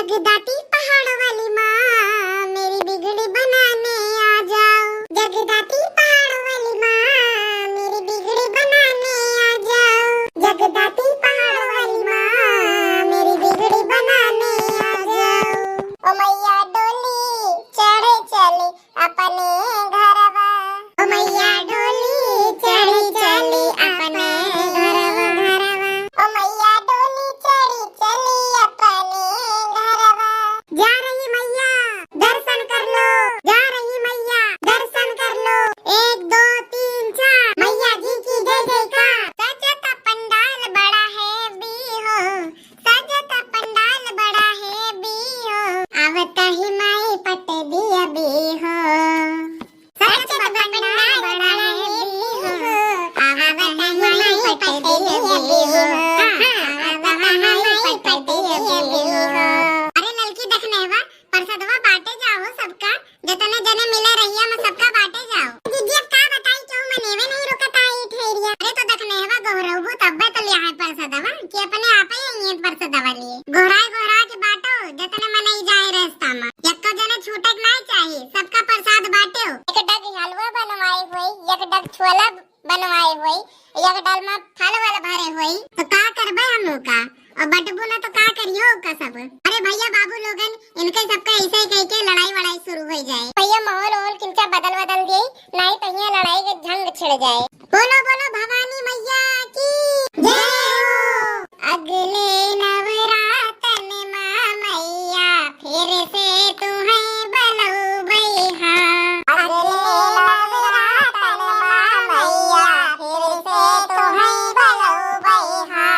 जगदाती पहाड़ वाली माँ मेरी बिगड़ी बनाने आ जाओ। जगदाती पहाड़ वाली माँ मेरी बिगड़ी बनाने आ जाओ। जगदाती पहाड़ वाली माँ मेरी बिगड़ी बनाने आ जाओ। ओ मैया डोली चढ़े चली अपने घरवा। ओ मैया डोली चढ़े चली अपने घरवा घरवा। ओ मैया डोली चढ़ी चली अपने घरवा। जा रही मैया दर्शन कर लो, जा रही मैया दर्शन कर लो। 1 2 3 4 मैया जी की जय जयकार। सजता पंडाल बड़ा है भी हो, सजता पंडाल बड़ा है भी हो। आवता ही माई पट दिया भी हो। सजता पंडाल बड़ा है भी हो, आवता ही माई पट दिया भी हो। अरे ललकी देखने वा परसदवा बाटे जाओ सबका, जतने जने मिले रहिया में सबका बाटे जाओ। दीदी अब का बताई क्यों मनेवे नहीं रुकता ई ठेरिया। अरे तो देखने वा गोहरबू तब्बे तो लिया है परसदवा कि अपने आप ही ये परसदवा लिए। गोहरा के बाटो जतने मनई जाए रास्ता में। यक्को जने छूटक नहीं चाहिए, सबका प्रसाद बाटे। एक डग हलवा बनवाई हुई, एक डग छोला बनवाई हुई, एक डाल में फल वाला भरे हुई। तो का करबे हम का और बटबू ना तो का करियो का सब। अरे भैया बाबू लोगन इनके सबका ऐसे ही कह के लड़ाई वड़ाई शुरू हो जाए। भैया माहौल किंचा बदल दिए, नहीं तो यहाँ लड़ाई के झंग छिड़ जाए। बोलो बोलो भवानी मैया की जय हो। अगले नवरातन माँ मैया फिर से तुम्हें बलऊ बैहा। अगले नवरातन माँ मैया फिर से तुम्हें बलऊ बैहा।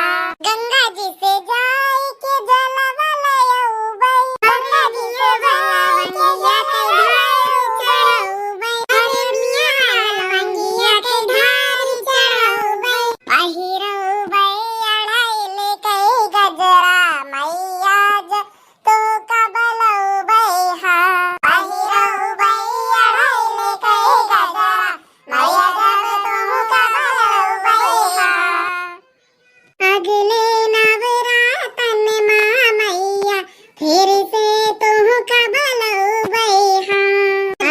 गंगा जी से जाए के जलवा लयऊ बई, गंगा जी से जाए के धार चढ़ऊ बई। अरे मियाँ लवंगिया के धार चढ़ऊ बई। पहिरऊ बई अढ़ाई कई गजरा मैया ज तो कबलऊ बैहा। पहिरऊ बई अढ़ाई कई गजरा मैया जब तो कबलऊ बैहा। अगले नवरातन माँ मैया फिर से तुह कबलऊ बैहा।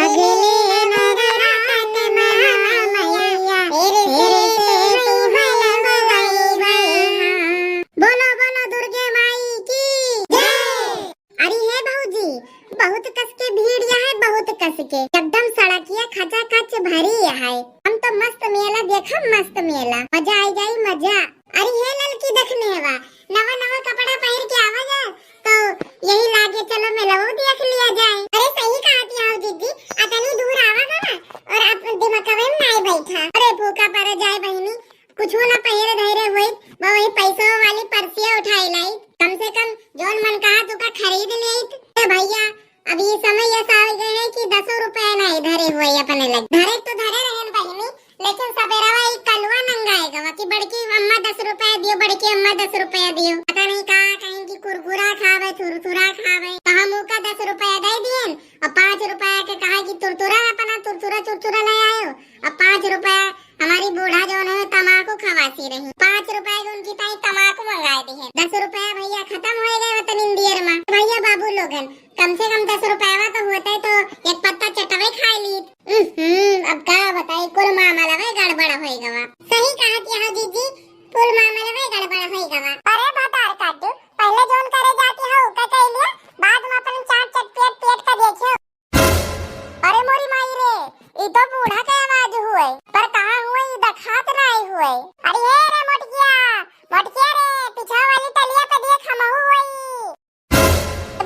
अगले नवरातन माँ मैया फिर से तुह कबलऊ बैहा। बोलो बोलो दुर्गे माई की जय। अरे हे भौजी बहुत कस के भीड़ है, बहुत कस के एकदम सड़किया खचा खच भरी है। हम तो मस्त मेला देखम, मस्त मेला मजा आई जाई मजा। अरे हे ललकी देखने वा नवा नवा कपड़ा पहन के आवा जा तो यही लागे चलो मेला वो देख लिया जाए। अरे सही कहती हो दीदी, अतनी दूर आवा ना और आप दिमाग में नहीं बैठा। अरे भूखा पर जाए बहनी कुछ ना पहिरे धैर्य होई, वही पैसों वाली पर्सियां उठाई लाई। कम से कम जोन मन कहा तुका खरीद लेत। भैया अब ये समय ऐसा आ गए है कि 10 रुपया नहीं धरे हुए अपने लग। धरे तो धरे रहन बहनी, लेकिन सवेरा एक कलवा नंगाएगा कि बड़की अम्मा 10 रुपया दियो, बड़की अम्मा 10 रुपया दियो। पता नहीं कहा कहीं की कुरकुरा खावे, थुरथुरा खावे। कहा मुँह का 10 रुपया दे दिए और 5 रुपया के कहा कि तुरतुरा अपना तुरतुरा चुरचुरा ले आयो। अब 5 रुपया हमारी बूढ़ा जो है तमाकू खवासी रही, 5 रुपया की उनकी ताई तमाकू मंगाई दी है। 10 रुपया भैया खत्म हो गए वतन इंडियर में। भैया बाबू लोगन कम से कम 10 रुपया तो होते तो एक पत्ता चटवे खा ली। अब क्या बताई कुल मामला में गड़बड़ होएगा वा। सही कहती है दीदी, कुल मामला में गड़बड़ होएगा वा। अरे बतार काटू पहले जोन करे जाती हो का कह लिया, बाद में अपन चाट चट पेट पेट का देखियो। अरे मोरी माई रे ई तो बूढ़ा के आवाज हुए, पर कहां हुए ई दखात नहीं हुए। अरे हे रे मोटकिया मोटकिया रे पीछा वाली टलिया पे देख हम हुई।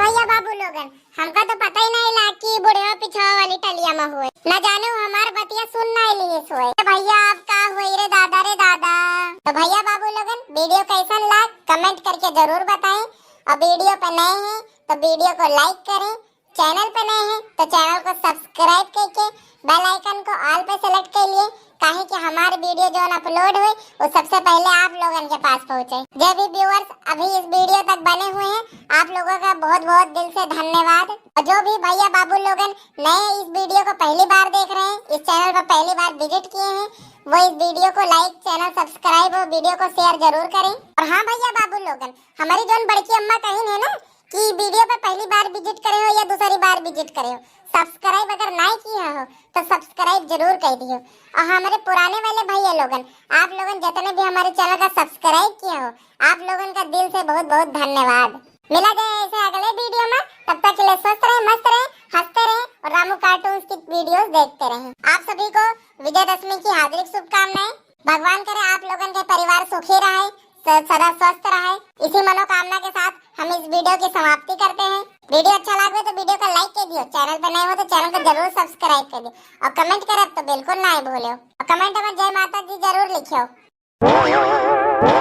भैया बाबू लोगन हमका तो पता ही नहीं ला कि बुढ़वा पिछवा वाली टलिया में हुए। न जाने हमार बतिया सुन नहीं लिए सोए। भैया आप का हुई रे दादा रे दादा। तो भैया बाबू लोगन वीडियो कैसन लगा कमेंट करके जरूर बताएं और वीडियो पे नए हैं तो वीडियो को लाइक करें, चैनल पे नए हैं तो चैनल को सब्सक्राइब करके बेल आइकन को ऑल पे सेलेक्ट कर लिए, काहे कि हमारे वीडियो जो अपलोड हुए वो सबसे पहले आप लोगों के पास पहुंचे। जो भी व्यूअर्स अभी इस वीडियो तक बने हुए हैं आप लोगों का बहुत बहुत दिल से धन्यवाद। और जो भी भैया बाबू लोगन नए इस वीडियो को पहली बार देख रहे हैं, इस चैनल पर पहली बार विजिट किए हैं, वो इस वीडियो को लाइक, चैनल सब्सक्राइब और वीडियो को शेयर जरूर करें। और हाँ भैया बाबू लोगन हमारी जो बड़की अम्मा कहीं है ना कि वीडियो पे पहली बार विजिट करे हो या दूसरी बार विजिट करे हो, सब्सक्राइब अगर नहीं किया हो तो सब्सक्राइब जरूर कर दियो। और हमारे पुराने वाले भैया लोगन, आप लोगन जितने भी हमारे चैनल का सब्सक्राइब किया हो, आप लोगन का दिल से बहुत बहुत धन्यवाद। मिला जाए ऐसे अगले वीडियो में, तब तक के लिए स्वस्थ रहे, मस्त रहे, हंसते रहे और रामू कार्टून्स की वीडियोस देखते रहे। आप सभी को विजयदशमी की हार्दिक शुभकामनाएं। भगवान करे आप लोगन के परिवार सुखी रहे, सदा स्वस्थ रहे। इसी मनोकामना के साथ हम इस वीडियो की समाप्ति करते हैं। वीडियो अच्छा लगे तो वीडियो को लाइक कर दियो, चैनल पर नए हो तो चैनल को जरूर सब्सक्राइब कर दियो और कमेंट करब तो बिल्कुल ना भूलो और कमेंट में जय माता दी जरूर लिखियो।